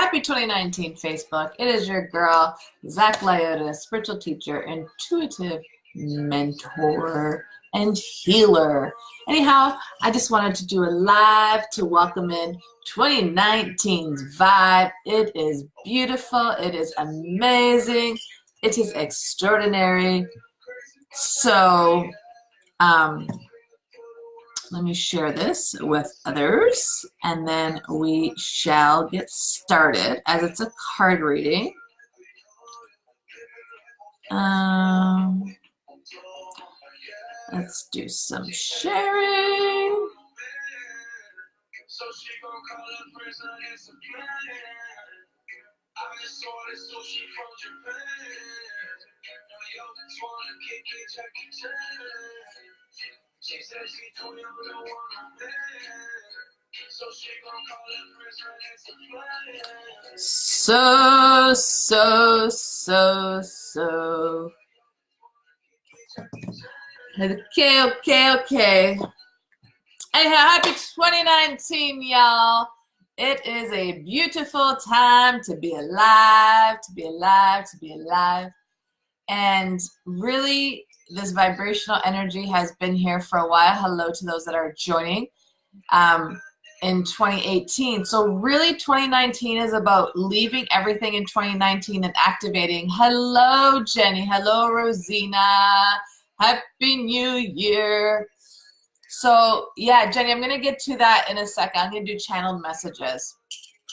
Happy 2019 Facebook. It is your girl, Zach Lyota, spiritual teacher, intuitive mentor, and healer. Anyhow, I just wanted to do a live to welcome in 2019's vibe. It is beautiful. It is amazing. It is extraordinary. So, let me share this with others, and then we shall get started, as it's a card reading. Let's do some sharing. So. Okay. Anyhow, happy 2019, y'all. It is a beautiful time to be alive, And really, this vibrational energy has been here for a while. Hello to those that are joining in 2018. So really, 2019 is about leaving everything in 2019 and activating. Hello, Jenny. Hello, Rosina. Happy New Year. So, yeah, Jenny, I'm going to get to that in a second. I'm going to do channeled messages.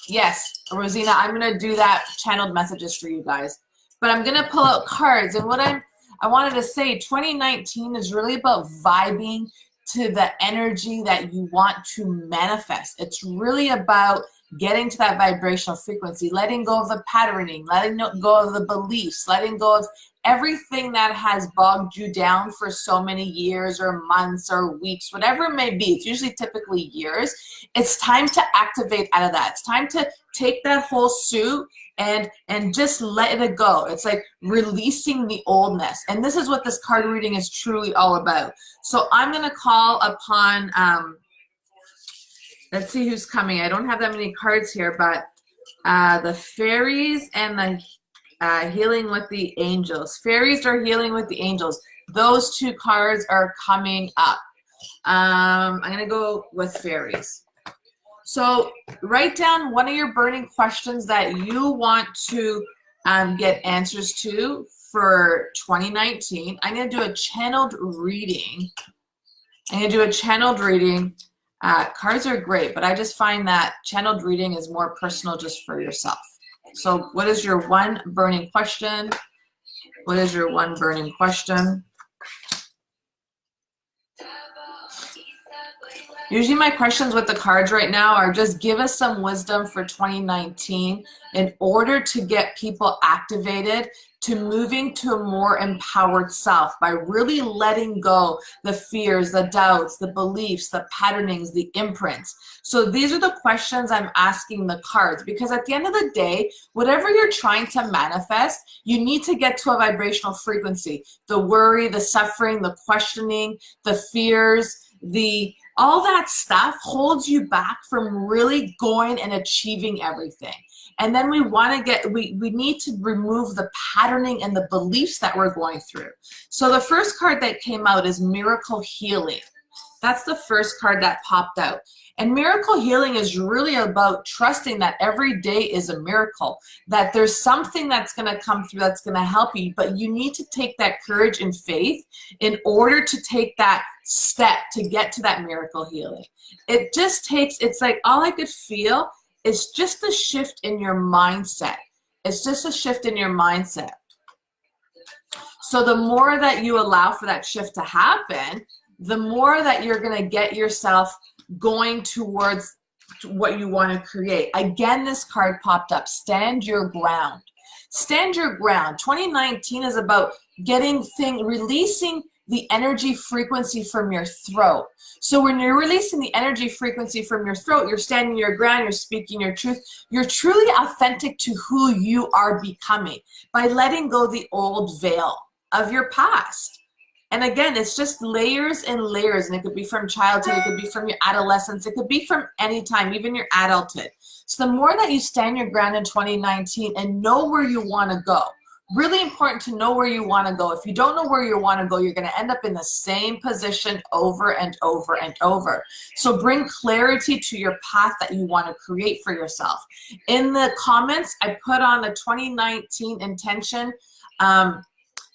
Yes, Rosina, I'm going to do that channeled messages for you guys. But I'm going to pull out cards. And what I wanted to say, 2019 is really about vibing to the energy that you want to manifest. It's really about getting to that vibrational frequency, letting go of the patterning, letting go of the beliefs, letting go of everything that has bogged you down for so many years or months or weeks, whatever it may be. It's usually typically years. It's time to activate out of that. It's time to take that whole suit and just let it go. It's like releasing the oldness. And this is what this card reading is truly all about. So I'm going to call upon, let's see who's coming. I don't have that many cards here, but the fairies and the healing with the angels. Fairies are healing with the angels. Those two cards are coming up. I'm going to go with fairies. So write down one of your burning questions that you want to get answers to for 2019. I'm going to do a channeled reading. Cards are great, but I just find that channeled reading is more personal just for yourself. So what is your one burning question? What is your one burning question? Usually my questions with the cards right now are just give us some wisdom for 2019 in order to get people activated to moving to a more empowered self by really letting go the fears, the doubts, the beliefs, the patternings, the imprints. So these are the questions I'm asking the cards, because at the end of the day, whatever you're trying to manifest, you need to get to a vibrational frequency. The worry, the suffering, the questioning, the fears, all that stuff holds you back from really going and achieving everything. And then we need to remove the patterning and the beliefs that we're going through. So the first card that came out is Miracle Healing. That's the first card that popped out. And miracle healing is really about trusting that every day is a miracle, that there's something that's going to come through that's going to help you, but you need to take that courage and faith in order to take that step to get to that miracle healing. It just takes, it's like all I could feel is just a shift in your mindset. It's just a shift in your mindset. So the more that you allow for that shift to happen, the more that you're going to get yourself going towards what you want to create. Again, this card popped up. Stand your ground. Stand your ground. 2019 is about releasing the energy frequency from your throat. So when you're releasing the energy frequency from your throat, you're standing your ground, you're speaking your truth, you're truly authentic to who you are becoming by letting go the old veil of your past. And again, it's just layers and layers, and it could be from childhood, it could be from your adolescence, it could be from any time, even your adulthood. So the more that you stand your ground in 2019 and know where you want to go, really important to know where you want to go. If you don't know where you want to go, you're going to end up in the same position over and over and over. So bring clarity to your path that you want to create for yourself. In the comments, I put on a 2019 intention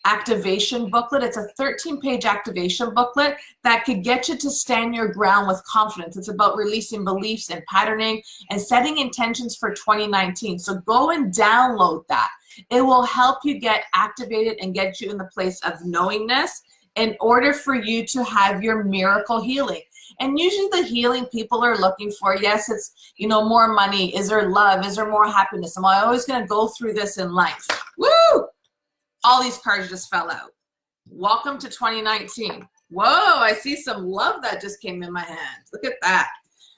activation booklet. It's a 13-page activation booklet that could get you to stand your ground with confidence. It's about releasing beliefs and patterning and setting intentions for 2019. So go and download that. It will help you get activated and get you in the place of knowingness in order for you to have your miracle healing. And usually the healing people are looking for, yes, it's, you know, more money. Is there love? Is there more happiness? Am I always going to go through this in life? Woo! All these cards just fell out. Welcome to 2019. Whoa, I see some love that just came in my hands. Look at that.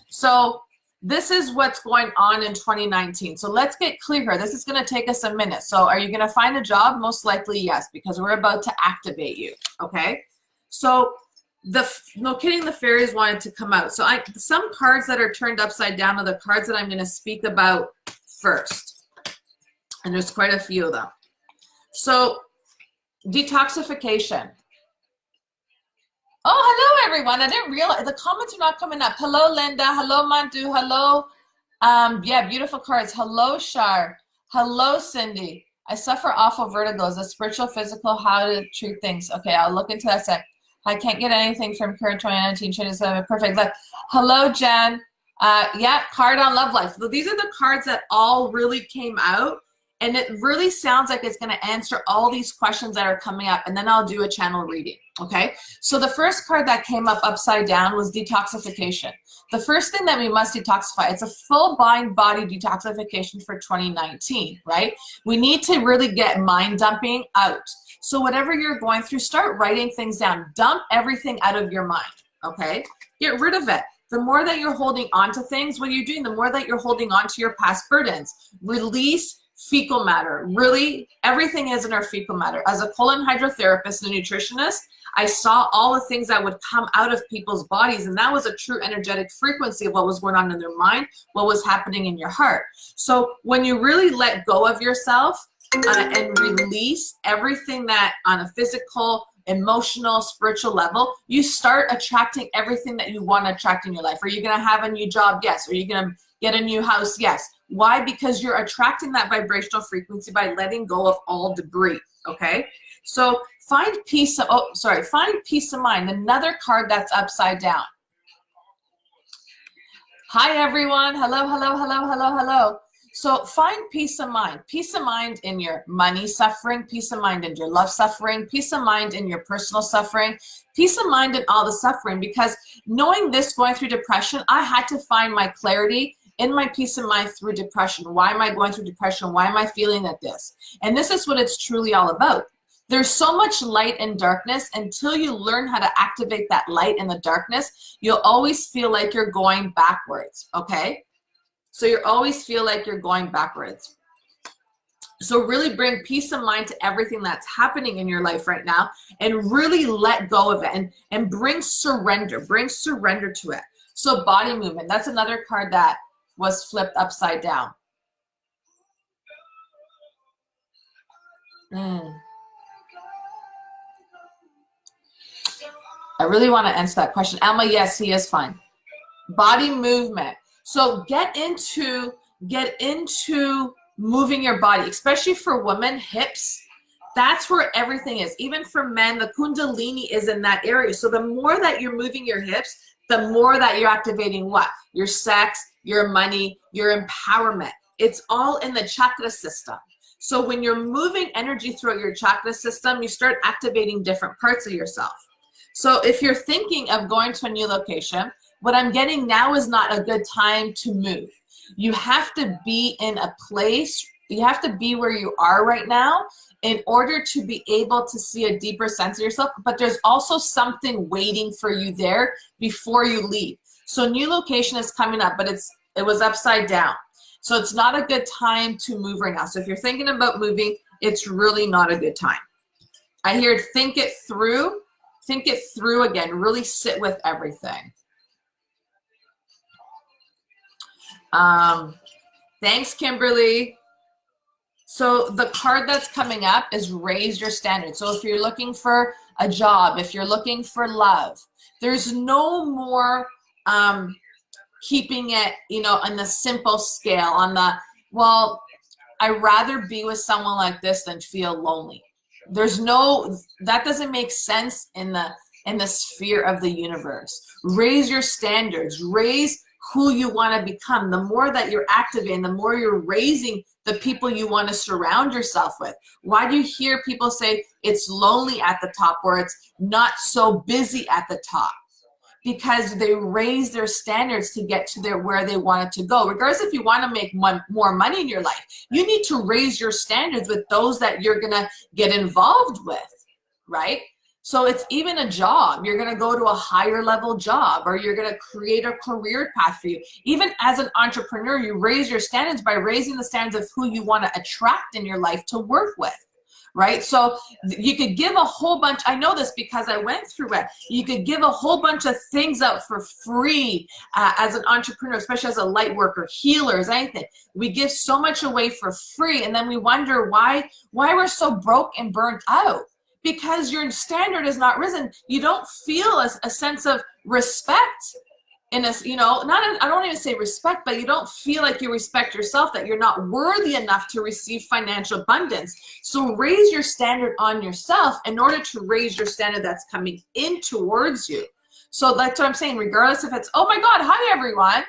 So this is what's going on in 2019. So let's get clear here. This is going to take us a minute. So are you going to find a job? Most likely, yes, because we're about to activate you, okay? So no kidding, the fairies wanted to come out. So some cards that are turned upside down are the cards that I'm going to speak about first. And there's quite a few of them. So detoxification. Oh, hello, everyone. I didn't realize the comments are not coming up. Hello, Linda. Hello, Mandu. Hello. Yeah, beautiful cards. Hello, Shar. Hello, Cindy. I suffer awful vertigos, the spiritual, physical, how to treat things. Okay, I'll look into that sec. I can't get anything from current 2019 changes. Perfect. Look. Hello, Jen. Yeah, card on love life. So these are the cards that all really came out. And it really sounds like it's going to answer all these questions that are coming up. And then I'll do a channel reading. Okay. So the first card that came up upside down was detoxification. The first thing that we must detoxify, it's a full body detoxification for 2019, right? We need to really get mind dumping out. So whatever you're going through, start writing things down. Dump everything out of your mind. Okay. Get rid of it. The more that you're holding on to things, what you're doing, the more that you're holding on to your past burdens. Release fecal matter. Really, everything is in our fecal matter. As a colon hydrotherapist and a nutritionist, I saw all the things that would come out of people's bodies, and that was a true energetic frequency of what was going on in their mind, what was happening in your heart. So when you really let go of yourself and release everything that on a physical, emotional, spiritual level, you start attracting everything that you want to attract in your life. Are you going to have a new job? Yes. Are you going to get a new house? Yes. Why? Because you're attracting that vibrational frequency by letting go of all debris. Okay. So find peace. Find peace of mind. Another card that's upside down. Hi, everyone. Hello, hello, hello, hello, hello. So find peace of mind. Peace of mind in your money suffering, peace of mind in your love suffering, peace of mind in your personal suffering, peace of mind in all the suffering. Because knowing this, going through depression, I had to find my clarity in my peace of mind through depression. Why am I going through depression? Why am I feeling like this? And this is what it's truly all about. There's so much light and darkness. Until you learn how to activate that light in the darkness, you'll always feel like you're going backwards, okay? So you always feel like you're going backwards. So really bring peace of mind to everything that's happening in your life right now and really let go of it and bring surrender to it. So body movement, that's another card that was flipped upside down. I really want to answer that question. Alma, yes, he is fine. Body movement. So get into moving your body, especially for women, hips. That's where everything is. Even for men, the Kundalini is in that area. So the more that you're moving your hips, the more that you're activating what? Your sex, your money, your empowerment. It's all in the chakra system. So when you're moving energy throughout your chakra system, you start activating different parts of yourself. So if you're thinking of going to a new location, what I'm getting now is not a good time to move. You have to be in a place, you have to be where you are right now in order to be able to see a deeper sense of yourself. But there's also something waiting for you there before you leave. So new location is coming up, but it was upside down. So it's not a good time to move right now. So if you're thinking about moving, it's really not a good time. I hear think it through. think it through again, really sit with everything. Thanks, Kimberly. So the card that's coming up is raise your standards. So if you're looking for a job, if you're looking for love, there's no more keeping it, you know, on the simple scale, on the, well, I'd rather be with someone like this than feel lonely. There's no, that doesn't make sense in the sphere of the universe. Raise your standards, raise who you want to become. The more that you're activating, the more you're raising the people you want to surround yourself with. Why do you hear people say it's lonely at the top, or it's not so busy at the top? Because they raise their standards to get to where they want it to go. Regardless if you want to make more money in your life, you need to raise your standards with those that you're going to get involved with, right? So it's even a job. You're going to go to a higher level job, or you're going to create a career path for you. Even as an entrepreneur, you raise your standards by raising the standards of who you want to attract in your life to work with. Right? So you could give a whole bunch, I know this because I went through it, you could give a whole bunch of things up for free as an entrepreneur, especially as a light worker, healers, anything. We give so much away for free, and then we wonder why we're so broke and burnt out. Because your standard is not risen. You don't feel a sense of respect. In a, you know, I don't even say respect, but you don't feel like you respect yourself, that you're not worthy enough to receive financial abundance. So raise your standard on yourself in order to raise your standard that's coming in towards you. So that's what I'm saying, regardless if it's, oh my God, hi everyone.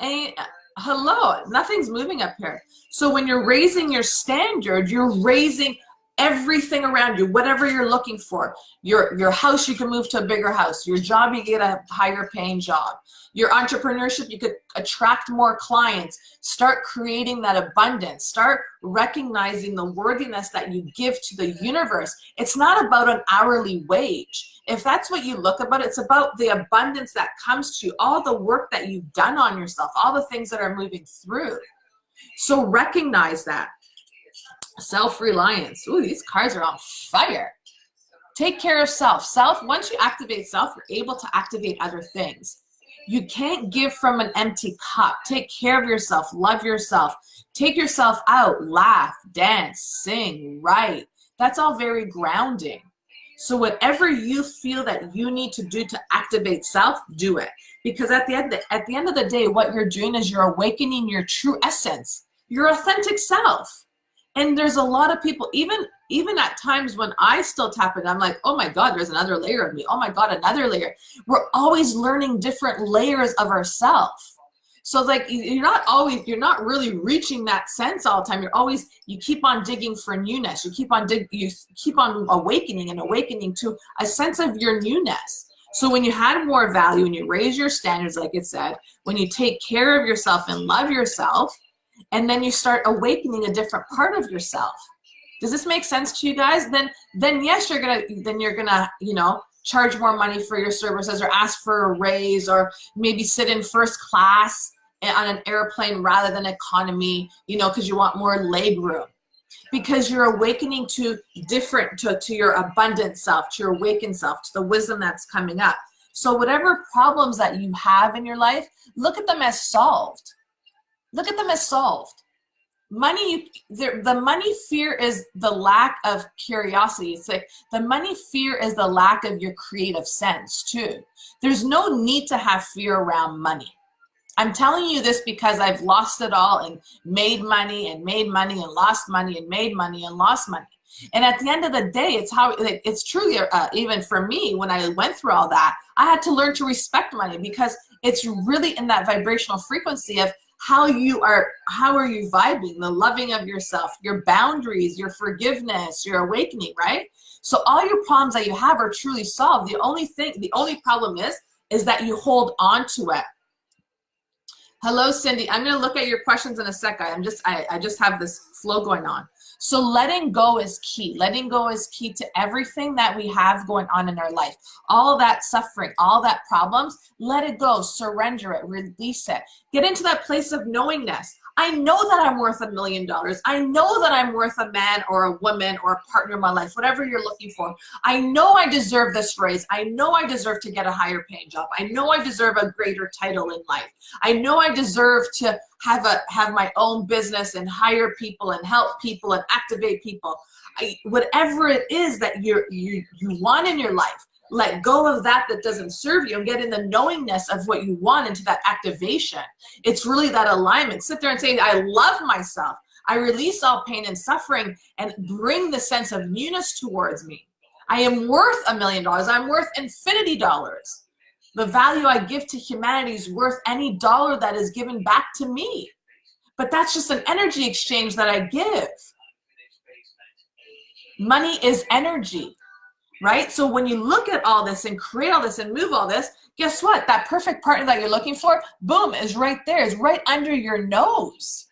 And hello, nothing's moving up here. So when you're raising your standard, you're raising everything around you, whatever you're looking for. Your house, you can move to a bigger house. Your job, you get a higher paying job. Your entrepreneurship, you could attract more clients. Start creating that abundance. Start recognizing the worthiness that you give to the universe. It's not about an hourly wage. If that's what you look about, it's about the abundance that comes to you, all the work that you've done on yourself, all the things that are moving through. So recognize that. Self-reliance. Ooh, these cards are on fire. Take care of self. Once you activate self, you're able to activate other things. You can't give from an empty cup. Take care of yourself. Love yourself. Take yourself out. Laugh, dance, sing, write. That's all very grounding. So whatever you feel that you need to do to activate self, do it. Because at the end of the day, what you're doing is you're awakening your true essence, your authentic self. And there's a lot of people, even at times when I still tap it, I'm like, oh my God, there's another layer of me. Oh my God, another layer. We're always learning different layers of ourselves. So like, you're not really reaching that sense all the time. You keep on digging for newness. You keep on awakening and awakening to a sense of your newness. So when you had more value and you raise your standards, like it said, when you take care of yourself and love yourself, and then you start awakening a different part of yourself. Does this make sense to you guys? Then yes, you're gonna, you know, charge more money for your services, or ask for a raise, or maybe sit in first class on an airplane rather than economy, you know, because you want more leg room. Because you're awakening to your abundant self, to your awakened self, to the wisdom that's coming up. So whatever problems that you have in your life, look at them as solved. Look at them as solved. The money fear is the lack of curiosity. It's like the money fear is the lack of your creative sense too. There's no need to have fear around money. I'm telling you this because I've lost it all and made money and lost money and made money and lost money. And at the end of the day, it's true. Even for me, when I went through all that, I had to learn to respect money, because it's really in that vibrational frequency of how are you vibing, the loving of yourself, your boundaries, your forgiveness, your awakening, right? So all your problems that you have are truly solved. The only problem is that you hold on to it. Hello, Cindy. I'm going to look at your questions in a sec. I just have this flow going on. So letting go is key. Letting go is key to everything that we have going on in our life. All that suffering, all that problems, let it go, surrender it, release it. Get into that place of knowingness. I know that I'm worth $1 million. I know that I'm worth a man or a woman or a partner in my life, whatever you're looking for. I know I deserve this raise. I know I deserve to get a higher paying job. I know I deserve a greater title in life. I know I deserve to have my own business and hire people and help people and activate people. Whatever it is that you want in your life, let go of that doesn't serve you and get in the knowingness of what you want into that activation. It's really that alignment. Sit there and say, I love myself. I release all pain and suffering and bring the sense of newness towards me. I am worth $1 million. I'm worth infinity dollars. The value I give to humanity is worth any dollar that is given back to me. But that's just an energy exchange that I give. Money is energy. Right? So when you look at all this and create all this and move all this, guess what? That perfect partner that you're looking for, boom, is right there, is right under your nose.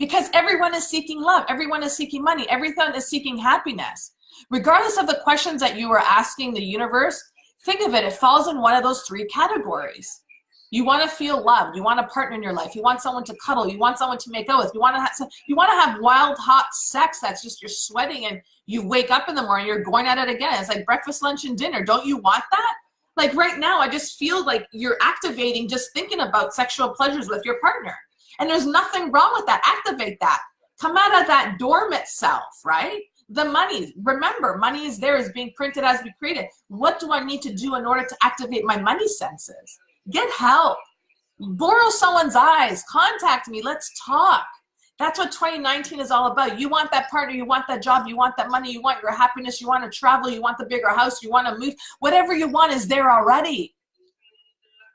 Because everyone is seeking love. Everyone is seeking money. Everyone is seeking happiness. Regardless of the questions that you are asking the universe, think of it, it falls in one of those 3 categories. You want to feel loved. You want a partner in your life. You want someone to cuddle. You want someone to make out with. You want to have wild, hot sex that's just you're sweating and you wake up in the morning, you're going at it again. It's like breakfast, lunch, and dinner. Don't you want that? Like right now, I just feel like you're activating just thinking about sexual pleasures with your partner. And there's nothing wrong with that. Activate that. Come out of that dormant self, right? The money, remember, money is there, is being printed as we create it. What do I need to do in order to activate my money senses? Get help. Borrow someone's eyes. Contact me. Let's talk. That's what 2019 is all about. You want that partner. You want that job. You want that money. You want your happiness. You want to travel. You want the bigger house. You want to move. Whatever you want is there already.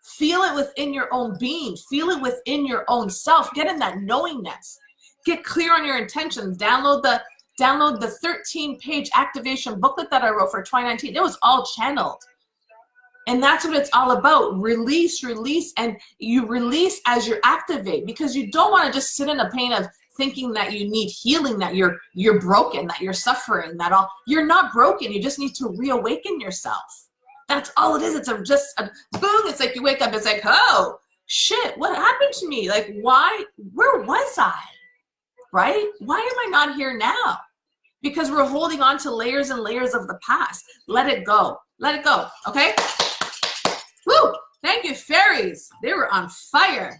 Feel it within your own being. Feel it within your own self. Get in that knowingness. Get clear on your intentions. Download the 13-page activation booklet that I wrote for 2019. It was all channeled. And that's what it's all about. Release, and you release as you activate, because you don't want to just sit in a pain of thinking that you need healing, that you're broken, that you're suffering, that all. You're not broken. You just need to reawaken yourself. That's all it is. It's just a boom. It's like you wake up. It's like, oh, shit, what happened to me? Like, why? Where was I? Right? Why am I not here now? Because we're holding on to layers and layers of the past. Let it go. Let it go. Okay? Woo! Thank you, fairies. They were on fire.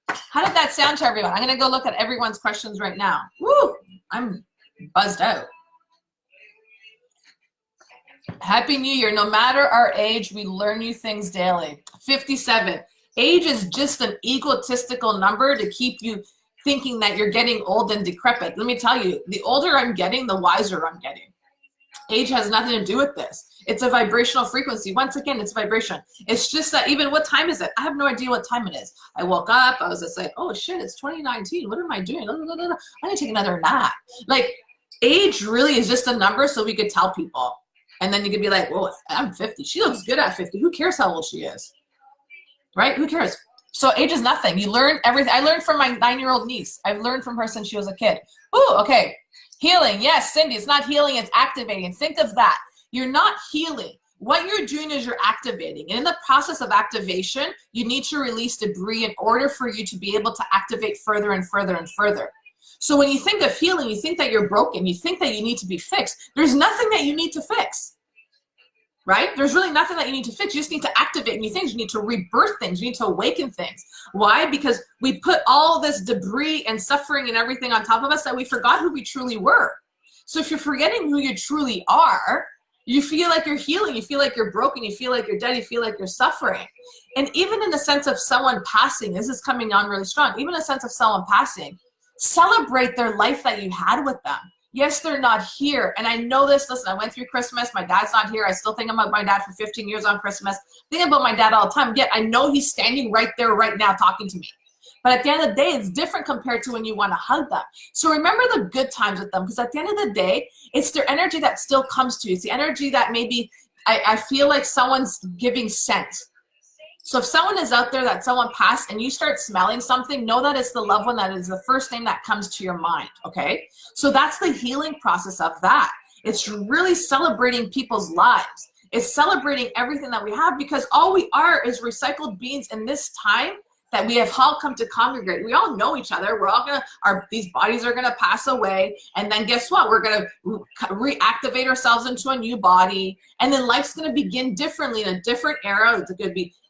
How did that sound to everyone? I'm going to go look at everyone's questions right now. Woo! I'm buzzed out. Happy New Year. No matter our age, we learn new things daily. 57. Age is just an egotistical number to keep you thinking that you're getting old and decrepit. Let me tell you, the older I'm getting, the wiser I'm getting. Age has nothing to do with this. It's a vibrational frequency. Once again, it's vibration. It's just that even what time is it? I have no idea what time it is. I woke up. I was just like, oh, shit, it's 2019. What am I doing? I need to take another nap. Like, age really is just a number so we could tell people. And then you could be like, whoa, I'm 50. She looks good at 50. Who cares how old she is? Right? Who cares? So age is nothing. You learn everything. I learned from my 9-year-old niece. I've learned from her since she was a kid. Ooh, okay. Healing. Yes, Cindy, it's not healing, it's activating. Think of that. You're not healing. What you're doing is you're activating. And in the process of activation, you need to release debris in order for you to be able to activate further and further and further. So when you think of healing, you think that you're broken. You think that you need to be fixed. There's nothing that you need to fix. Right? There's really nothing that you need to fix. You just need to activate new things. You need to rebirth things. You need to awaken things. Why? Because we put all this debris and suffering and everything on top of us that we forgot who we truly were. So if you're forgetting who you truly are, you feel like you're healing. You feel like you're broken. You feel like you're dead. You feel like you're suffering. And even in the sense of someone passing, this is coming on really strong, even in the sense of someone passing, celebrate their life that you had with them. Yes, they're not here. And I know this. Listen, I went through Christmas. My dad's not here. I still think about my dad for 15 years on Christmas. Think about my dad all the time. Yet I know he's standing right there right now talking to me. But at the end of the day, it's different compared to when you want to hug them. So remember the good times with them, because at the end of the day, it's their energy that still comes to you. It's the energy that maybe I feel like someone's giving scent. So if someone is out there that someone passed and you start smelling something, know that it's the loved one that is the first name that comes to your mind, okay? So that's the healing process of that. It's really celebrating people's lives. It's celebrating everything that we have, because all we are is recycled beings in this time that we have all come to congregate. We all know each other. We're all these bodies are gonna pass away, and then guess what? We're gonna reactivate ourselves into a new body, and then life's gonna begin differently in a different era.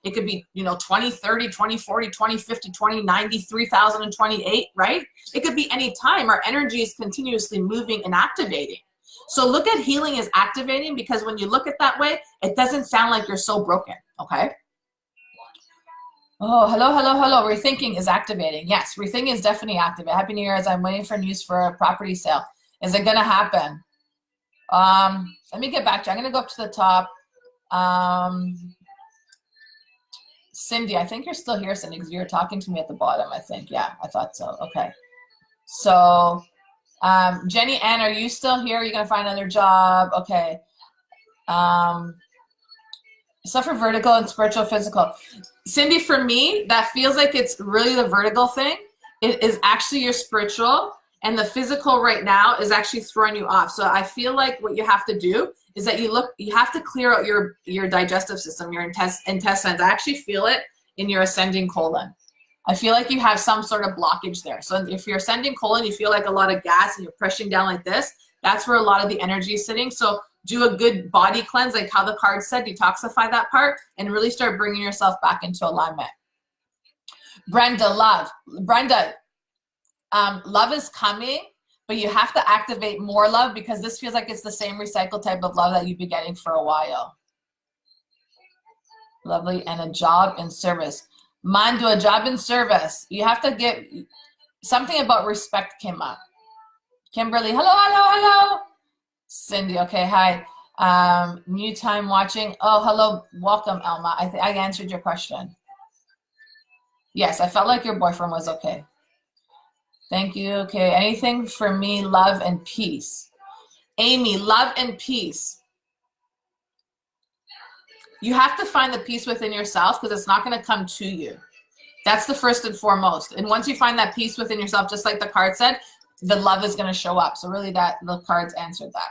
It could be, you know, 2030, 2040, 2050, 2090, 3028, right? It could be any time. Our energy is continuously moving and activating. So look at healing as activating, because when you look at that way, it doesn't sound like you're so broken, okay? Oh, hello, hello, hello. Rethinking is activating. Yes, rethinking is definitely activating. Happy New Year, as I'm waiting for news for a property sale. Is it going to happen? Let me get back to you. I'm going to go up to the top. Cindy, I think you're still here, Cindy, because you were talking to me at the bottom, I think. Yeah, I thought so. Okay. So, Jenny Ann, are you still here? Are you going to find another job? Okay. Suffer vertical and spiritual, physical. Cindy, for me, that feels like it's really the vertical thing. It is actually your spiritual, and the physical right now is actually throwing you off. So I feel like what you have to do is that you have to clear out your digestive system, your intestines. I actually feel it in your ascending colon. I feel like you have some sort of blockage there. So if you're ascending colon, you feel like a lot of gas and you're pushing down like this, that's where a lot of the energy is sitting. So do a good body cleanse, like how the card said, detoxify that part and really start bringing yourself back into alignment. Brenda, love. Brenda, love is coming, but you have to activate more love, because this feels like it's the same recycled type of love that you've been getting for a while. Lovely. And a job in service. Man, do a job in service. You have to get something about respect came up. Kimberly, hello, hello, hello. Cindy, okay, hi. New time watching. Oh, hello, welcome, Elma. I answered your question. Yes, I felt like your boyfriend was okay. Thank you. Okay, anything for me, love and peace. Amy, love and peace. You have to find the peace within yourself, because it's not going to come to you. That's the first and foremost. And once you find that peace within yourself, just like the card said, the love is going to show up. So really the cards answered that.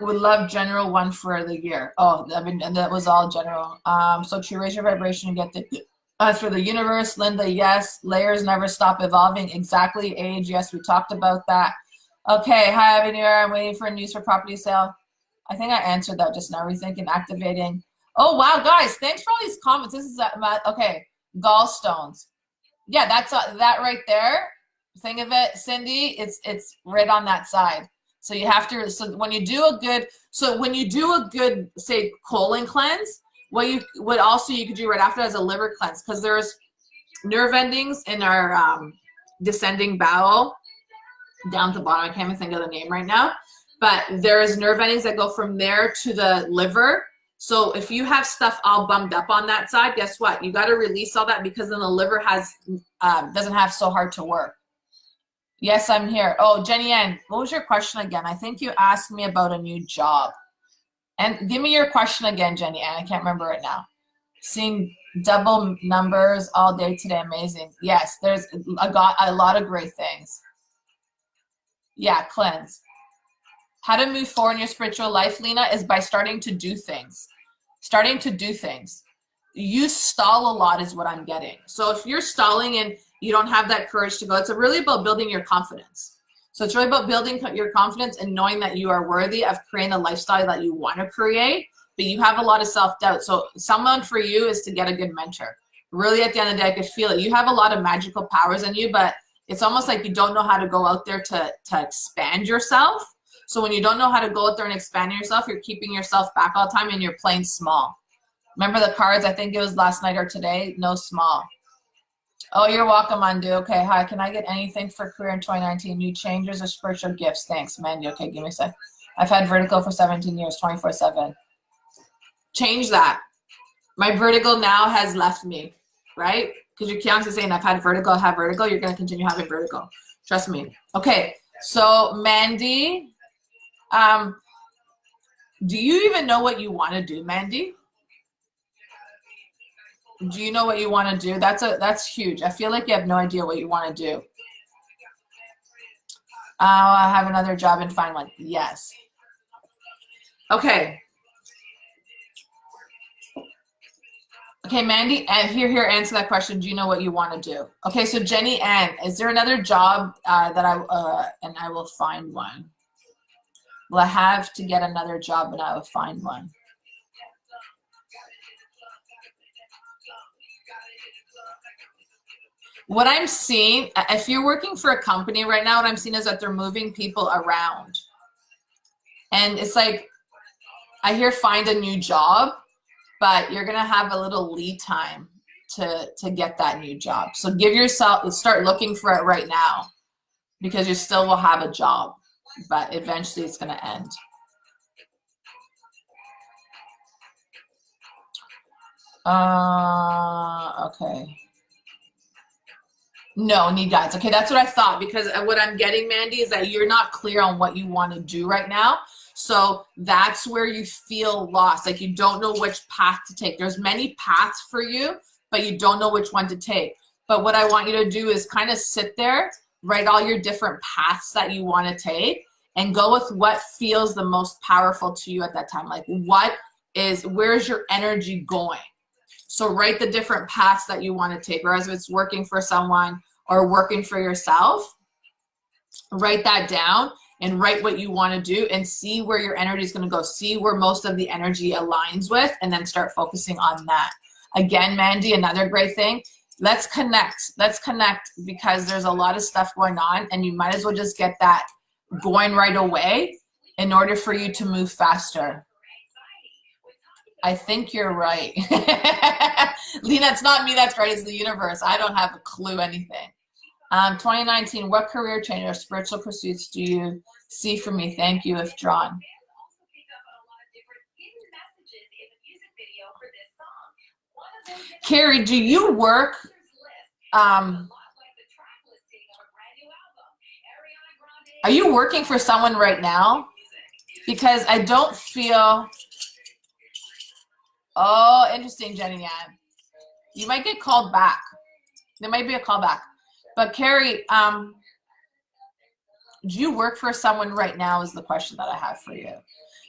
Would love general one for the year. Oh, I mean, that was all general. So to raise your vibration and get the, as for the universe, Linda, yes. Layers never stop evolving. Exactly. Age, yes, we talked about that. Okay, hi, Happy New Year. I'm waiting for news for property sale. I think I answered that just now. Rethinking, activating. Oh, wow, guys, thanks for all these comments. This is, okay, gallstones. Yeah, that's that right there. Think of it, Cindy, it's right on that side. So you have to, so when you do a good, say, colon cleanse, what also you could do right after that is a liver cleanse, because there's nerve endings in our descending bowel down to the bottom. I can't even think of the name right now, but there's nerve endings that go from there to the liver. So if you have stuff all bummed up on that side, guess what? You got to release all that, because then the liver doesn't have so hard to work. Yes, I'm here. Oh, Jenny Ann, what was your question again? I think you asked me about a new job. And give me your question again, Jenny Ann. I can't remember it now. Seeing double numbers all day today, amazing. Yes, there's a lot of great things. Yeah, cleanse. How to move forward in your spiritual life, Lena, is by starting to do things. Starting to do things. You stall a lot is what I'm getting. So if you're stalling and you don't have that courage to go, it's really about building your confidence. So it's really about building your confidence and knowing that you are worthy of creating a lifestyle that you want to create, but you have a lot of self-doubt. So someone for you is to get a good mentor. Really, at the end of the day, I could feel it. You have a lot of magical powers in you, but it's almost like you don't know how to go out there to expand yourself. So when you don't know how to go out there and expand yourself, you're keeping yourself back all the time and you're playing small. Remember the cards, I think it was last night or today, no small. Oh, you're welcome, Mandu. Okay, hi, can I get anything for career in 2019? New changes or spiritual gifts? Thanks, Mandu. Okay, give me a sec. I've had vertigo for 17 years, 24/7. Change that. My vertigo now has left me, right? Because you're constantly saying, I've had vertigo, I have vertigo. You're going to continue having vertigo. Trust me. Okay, so Mandy, do you even know what you want to do, Mandy? Do you know what you want to do? That's huge. I feel like you have no idea what you want to do. I have another job and find one. Yes. Okay. Okay, Mandy, and here, answer that question. Do you know what you want to do? Okay, so Jenny Ann, is there another job and I will find one? Will I have to get another job and I will find one? What I'm seeing, if you're working for a company right now, what I'm seeing is that they're moving people around. And it's like, I hear find a new job, but you're going to have a little lead time to get that new job. So give yourself, start looking for it right now, because you still will have a job, but eventually it's going to end. Okay. No, need guides. Okay, that's what I thought, because what I'm getting, Mandy, is that you're not clear on what you want to do right now. So that's where you feel lost, like you don't know which path to take. There's many paths for you, but you don't know which one to take. But what I want you to do is kind of sit there, write all your different paths that you want to take, and go with what feels the most powerful to you at that time. Like where's your energy going? So write the different paths that you want to take, whereas if it's working for someone or working for yourself, write that down and write what you want to do and see where your energy is going to go. See where most of the energy aligns with, and then start focusing on that. Again, Mandy, another great thing, let's connect. Let's connect, because there's a lot of stuff going on and you might as well just get that going right away in order for you to move faster. I think you're right. Lena, it's not me that's right, it's the universe. I don't have a clue anything. 2019, what career change or spiritual pursuits do you see for me? Thank you if drawn. Carrie, do you work? Are you working for someone right now? Because I don't feel... Oh, interesting, Jenny Ann. You might get called back. There might be a call back. But Carrie, do you work for someone right now is the question that I have for you.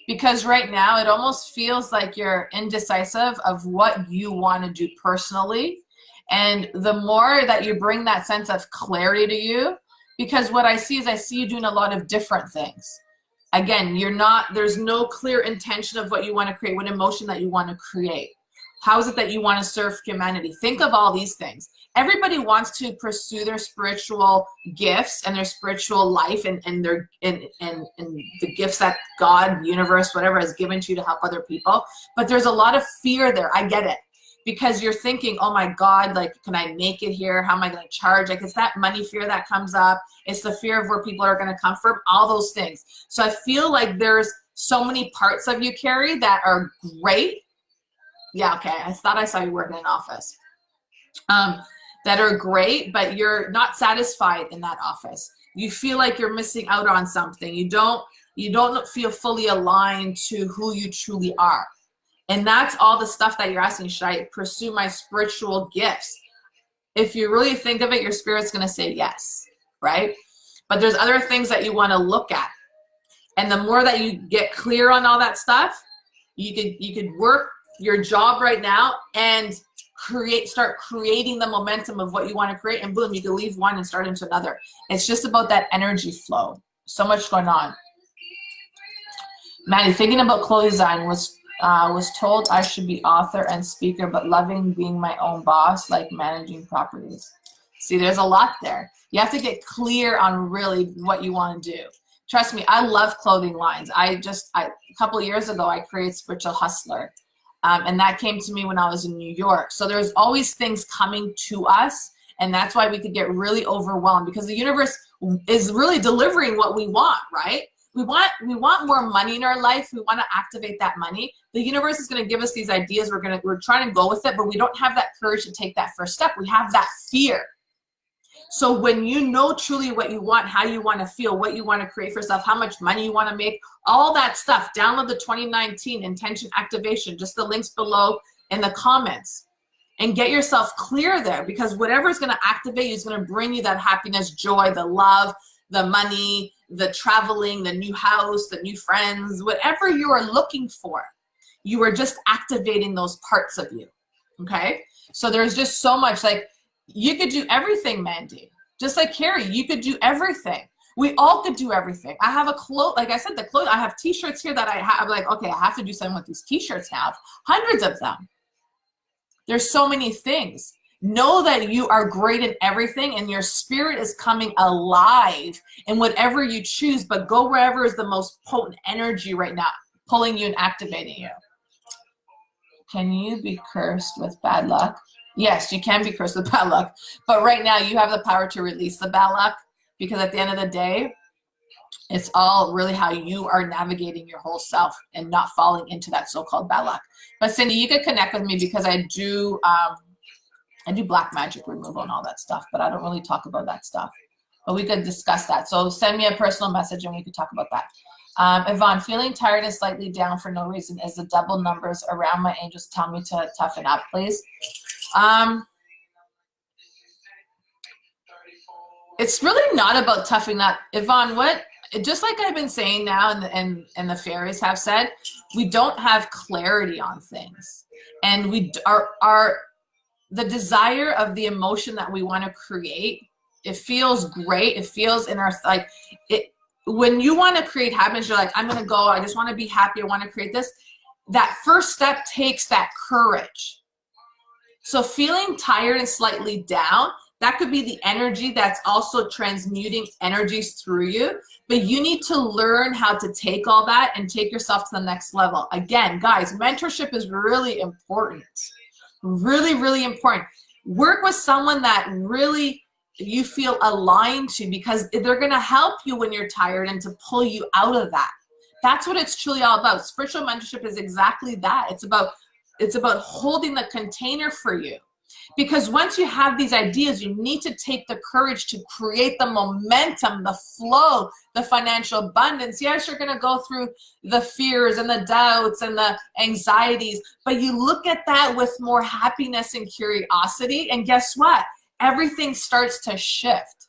Because right now it almost feels like you're indecisive of what you want to do personally. And the more that you bring that sense of clarity to you, because what I see is I see you doing a lot of different things. Again, there's no clear intention of what you want to create, what emotion that you want to create. How is it that you want to serve humanity? Think of all these things. Everybody wants to pursue their spiritual gifts and their spiritual life and the gifts that God, universe, whatever has given to you to help other people. But there's a lot of fear there. I get it. Because you're thinking, oh my God, like, can I make it here? How am I going to charge? Like, it's that money fear that comes up. It's the fear of where people are going to come from, all those things. So I feel like there's so many parts of you, Carrie, that are great. Yeah, okay, I thought I saw you working in an office. That are great, but you're not satisfied in that office. You feel like you're missing out on something. You don't feel fully aligned to who you truly are. And that's all the stuff that you're asking. Should I pursue my spiritual gifts? If you really think of it, your spirit's going to say yes, right? But there's other things that you want to look at. And the more that you get clear on all that stuff, you could work your job right now and start creating the momentum of what you want to create, and boom, you can leave one and start into another. It's just about that energy flow. So much going on. Maddie, thinking about clothing design, was told I should be author and speaker, but loving being my own boss, like managing properties. See, there's a lot there. You have to get clear on really what you want to do. Trust me, I love clothing lines. A couple of years ago, I created Spiritual Hustler. And that came to me when I was in New York. So there's always things coming to us. And that's why we could get really overwhelmed, because the universe is really delivering what we want, right? We want more money in our life. We want to activate that money. The universe is going to give us these ideas. We're trying to go with it, but we don't have that courage to take that first step. We have that fear. So when you know truly what you want, how you want to feel, what you want to create for yourself, how much money you want to make, all that stuff, download the 2019 intention activation, just the links below in the comments, and get yourself clear there, because whatever is going to activate you is going to bring you that happiness, joy, the love, the money, the traveling, the new house, the new friends, whatever you are looking for, you are just activating those parts of you. Okay? So there's just so much, like, you could do everything, Mandy. Just like Carrie, you could do everything. We all could do everything. I have a cloth, like I said, the clothes, I have t-shirts here that I have, like, okay, I have to do something with these t-shirts now. Hundreds of them. There's so many things. Know that you are great in everything and your spirit is coming alive in whatever you choose, but go wherever is the most potent energy right now, pulling you and activating you. Can you be cursed with bad luck? Yes, you can be cursed with bad luck, but right now you have the power to release the bad luck, because at the end of the day, it's all really how you are navigating your whole self and not falling into that so-called bad luck. But Cindy, you could connect with me because I do black magic removal and all that stuff, but I don't really talk about that stuff. But we could discuss that. So send me a personal message and we could talk about that. Yvonne, feeling tired and slightly down for no reason. Is the double numbers around my angels tell me to toughen up, please? It's really not about toughening up. Yvonne, just like I've been saying now and the fairies have said, we don't have clarity on things. And we are the desire of the emotion that we want to create, it feels great. It feels in our, like, it, when you want to create happiness, you're like, I'm going to go, I just want to be happy, I want to create this. That first step takes that courage. So feeling tired and slightly down, that could be the energy that's also transmuting energies through you. But you need to learn how to take all that and take yourself to the next level. Again, guys, mentorship is really important. Really, really important. Work with someone that really you feel aligned to, because they're going to help you when you're tired and to pull you out of that. That's what it's truly all about. Spiritual mentorship is exactly that. It's about holding the container for you. Because once you have these ideas, you need to take the courage to create the momentum, the flow, the financial abundance. Yes, you're going to go through the fears and the doubts and the anxieties, but you look at that with more happiness and curiosity, and guess what? Everything starts to shift.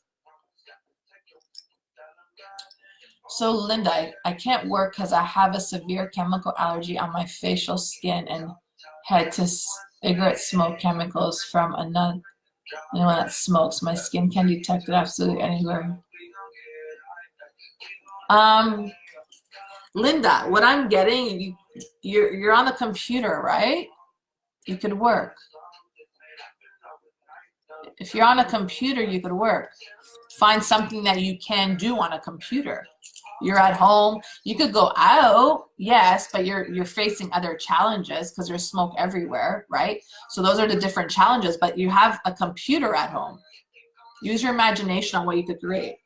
So Linda, I can't work because I have a severe chemical allergy on my facial skin and head to cigarette smoke chemicals from anyone that smokes. My skin can detect it absolutely anywhere. Linda, what I'm getting, you're on the computer, right? You could work. If you're on a computer, you could work. Find something that you can do on a computer. You're at home. You could go out, yes, but you're facing other challenges because there's smoke everywhere, right? So those are the different challenges, but you have a computer at home. Use your imagination on what you could create.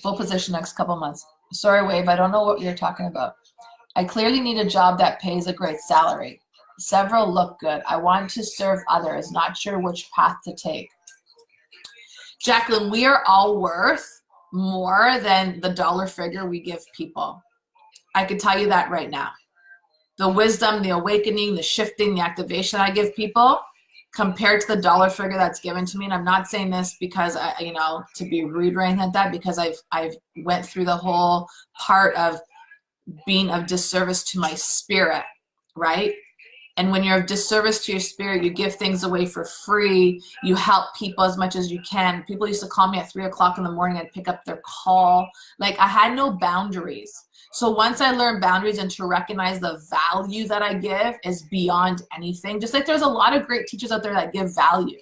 Full position next couple months. Sorry, Wave, I don't know what you're talking about. I clearly need a job that pays a great salary. Several look good. I want to serve others, not sure which path to take. Jacqueline, we are all worth more than the dollar figure we give people. I can tell you that right now. The wisdom, the awakening, the shifting, the activation I give people compared to the dollar figure that's given to me. And I'm not saying this because to be rude or anything like that, because I've went through the whole part of being of disservice to my spirit, right? And when you're of disservice to your spirit, you give things away for free. You help people as much as you can. People used to call me at 3 o'clock in the morning. I'd pick up their call. Like, I had no boundaries. So once I learned boundaries and to recognize the value that I give is beyond anything. Just like there's a lot of great teachers out there that give value.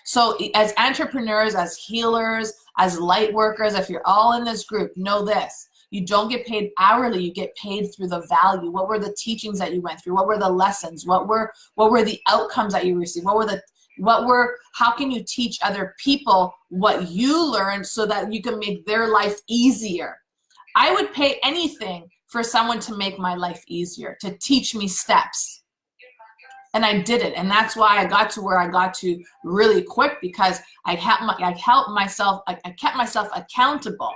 So as entrepreneurs, as healers, as light workers, if you're all in this group, know this. You don't get paid hourly, you get paid through the value. What were the teachings that you went through? What were the lessons? What were the outcomes that you received? How can you teach other people what you learned so that you can make their life easier? I would pay anything for someone to make my life easier, to teach me steps. And I did it. And that's why I got to where I got to really quick, because I kept myself accountable.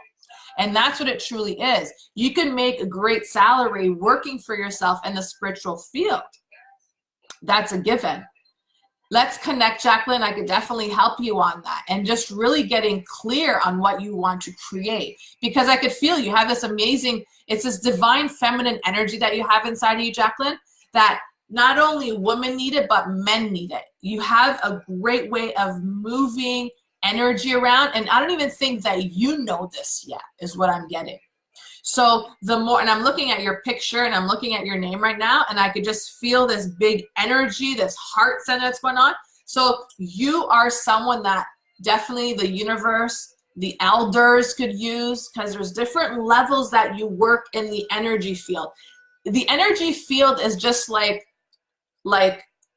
And that's what it truly is. You can make a great salary working for yourself in the spiritual field. That's a given. Let's connect, Jacqueline. I could definitely help you on that. And just really getting clear on what you want to create. Because I could feel you have this amazing, it's this divine feminine energy that you have inside of you, Jacqueline, that not only women need it, but men need it. You have a great way of moving energy around, and I don't even think that you know this yet, is what I'm getting. So the more, and I'm looking at your picture and I'm looking at your name right now, and I could just feel this big energy, this heart center that's going on. So you are someone that definitely the universe, the elders could use, because there's different levels that you work in the energy field. The energy field is just like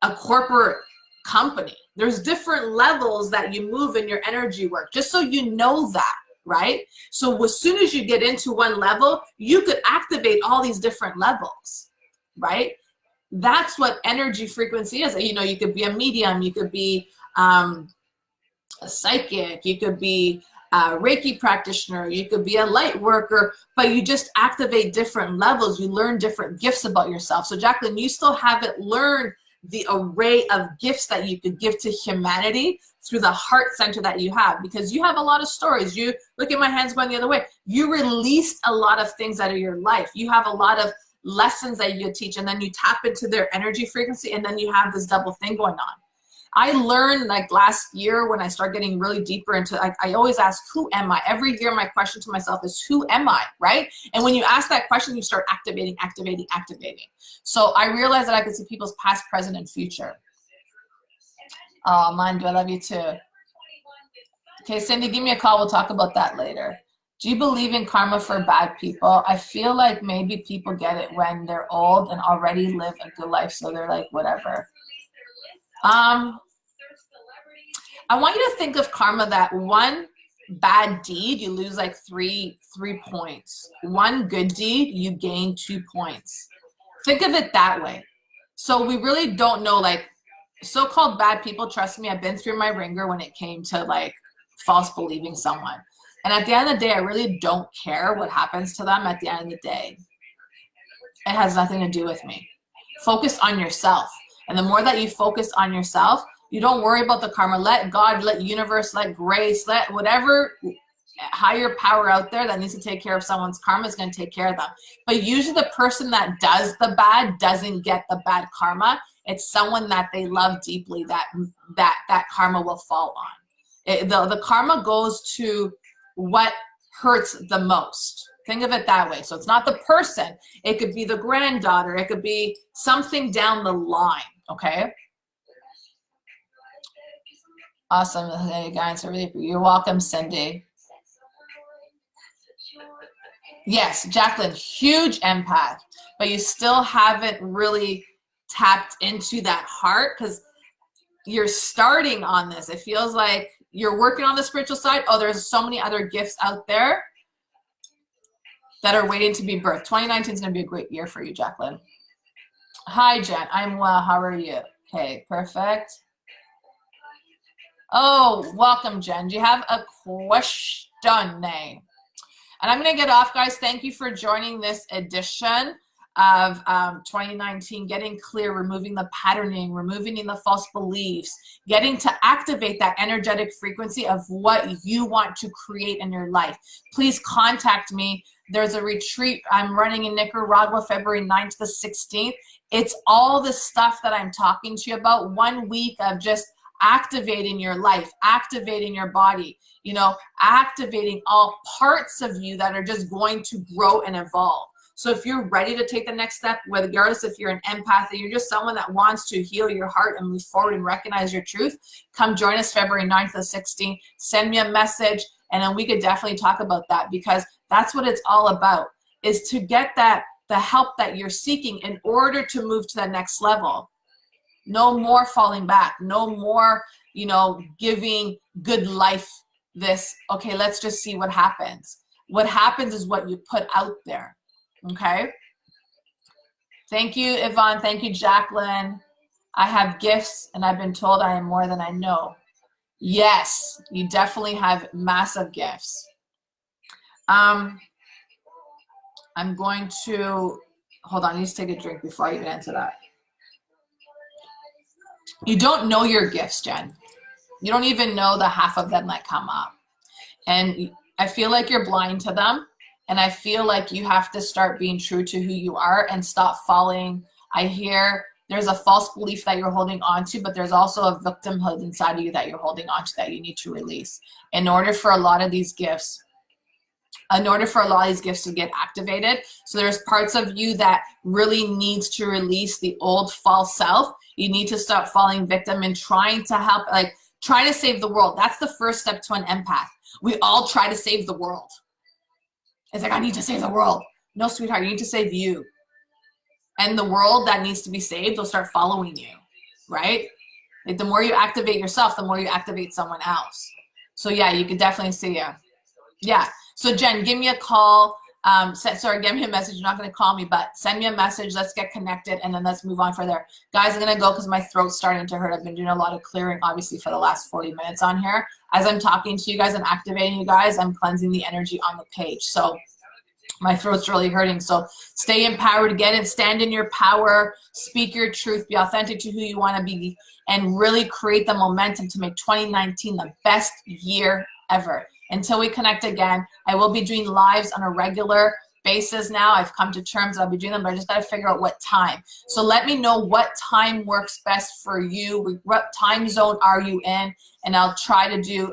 a corporate company. There's different levels that you move in your energy work, just so you know that, right? So as soon as you get into one level, you could activate all these different levels, right? That's what energy frequency is. You know, you could be a medium, you could be a psychic, you could be a Reiki practitioner, you could be a light worker, but you just activate different levels. You learn different gifts about yourself. So Jacqueline, you still haven't learned the array of gifts that you could give to humanity through the heart center that you have, because you have a lot of stories. You look at my hands going the other way. You released a lot of things out of your life. You have a lot of lessons that you teach, and then you tap into their energy frequency, and then you have this double thing going on. I learned like last year when I started getting really deeper into, I always ask, who am I? Every year my question to myself is, who am I, right? And when you ask that question, you start activating. So I realized that I could see people's past, present, and future. Oh, Mandu, I love you too. Okay, Cindy, give me a call. We'll talk about that later. Do you believe in karma for bad people? I feel like maybe people get it when they're old and already live a good life, so they're like, whatever. I want you to think of karma that one bad deed, you lose like three points. One good deed, you gain 2 points. Think of it that way. So we really don't know, like, so-called bad people, trust me, I've been through my ringer when it came to like false believing someone. And at the end of the day, I really don't care what happens to them at the end of the day. It has nothing to do with me. Focus on yourself. And the more that you focus on yourself, you don't worry about the karma. Let God, let universe, let grace, let whatever higher power out there that needs to take care of someone's karma is going to take care of them. But usually the person that does the bad doesn't get the bad karma. It's someone that they love deeply that karma will fall on. The karma goes to what hurts the most. Think of it that way. So it's not the person. It could be the granddaughter. It could be something down the line. Okay. Awesome. Hey guys, you're welcome, Cindy. Yes, Jacqueline, huge empath, but you still haven't really tapped into that heart because you're starting on this. It feels like you're working on the spiritual side. Oh, there's so many other gifts out there that are waiting to be birthed. 2019 is going to be a great year for you, Jacqueline. Hi, Jen. I'm well. How are you? Okay, perfect. Oh, welcome, Jen. Do you have a question? And I'm going to get off, guys. Thank you for joining this edition of 2019, getting clear, removing the patterning, removing the false beliefs, getting to activate that energetic frequency of what you want to create in your life. Please contact me. There's a retreat I'm running in Nicaragua, February 9th to the 16th. It's all the stuff that I'm talking to you about. 1 week of just activating your life, activating your body, you know, activating all parts of you that are just going to grow and evolve. So if you're ready to take the next step, regardless if you're an empath, or you're just someone that wants to heal your heart and move forward and recognize your truth, come join us February 9th to the 16th. Send me a message, and then we could definitely talk about that, because that's what it's all about, is to get the help that you're seeking in order to move to the next level. No more falling back. No more, you know, giving good life this, okay, let's just see what happens. What happens is what you put out there. Okay. Thank you, Yvonne. Thank you, Jacqueline. I have gifts, and I've been told I am more than I know. Yes, you definitely have massive gifts. I'm going to, hold on, I need to take a drink before I even answer that. You don't know your gifts, Jen. You don't even know the half of them that come up. And I feel like you're blind to them. And I feel like you have to start being true to who you are and stop falling. I hear there's a false belief that you're holding on to, but there's also a victimhood inside of you that you're holding on to that you need to release. In order for a lot of these gifts to get activated. So there's parts of you that really needs to release the old false self. You need to stop falling victim and trying to help, like try to save the world. That's the first step to an empath. We all try to save the world. It's like, I need to save the world. No, sweetheart, you need to save you. And the world that needs to be saved will start following you, right? Like the more you activate yourself, the more you activate someone else. So yeah, you could definitely see it. Yeah. So Jen, give me a call. Give me a message. You're not going to call me, but send me a message. Let's get connected, and then let's move on further. Guys, I'm going to go because my throat's starting to hurt. I've been doing a lot of clearing, obviously, for the last 40 minutes on here. As I'm talking to you guys and activating you guys, I'm cleansing the energy on the page. So my throat's really hurting. So stay empowered, get it, stand in your power, speak your truth, be authentic to who you want to be, and really create the momentum to make 2019 the best year ever. Until we connect again, I will be doing lives on a regular basis now. I've come to terms that I'll be doing them, but I just got to figure out what time. So let me know what time works best for you. What time zone are you in? And I'll try to do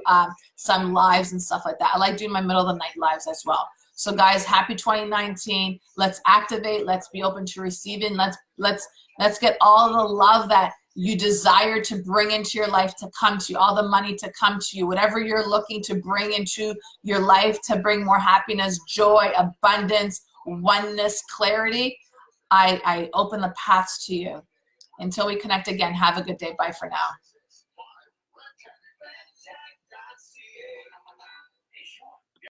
some lives and stuff like that. I like doing my middle of the night lives as well. So guys, happy 2019. Let's activate. Let's be open to receiving. Let's get all the love that you desire to bring into your life to come to you, all the money to come to you, whatever you're looking to bring into your life to bring more happiness, joy, abundance, oneness, clarity. I open the paths to you. Until we connect again, have a good day. Bye for now.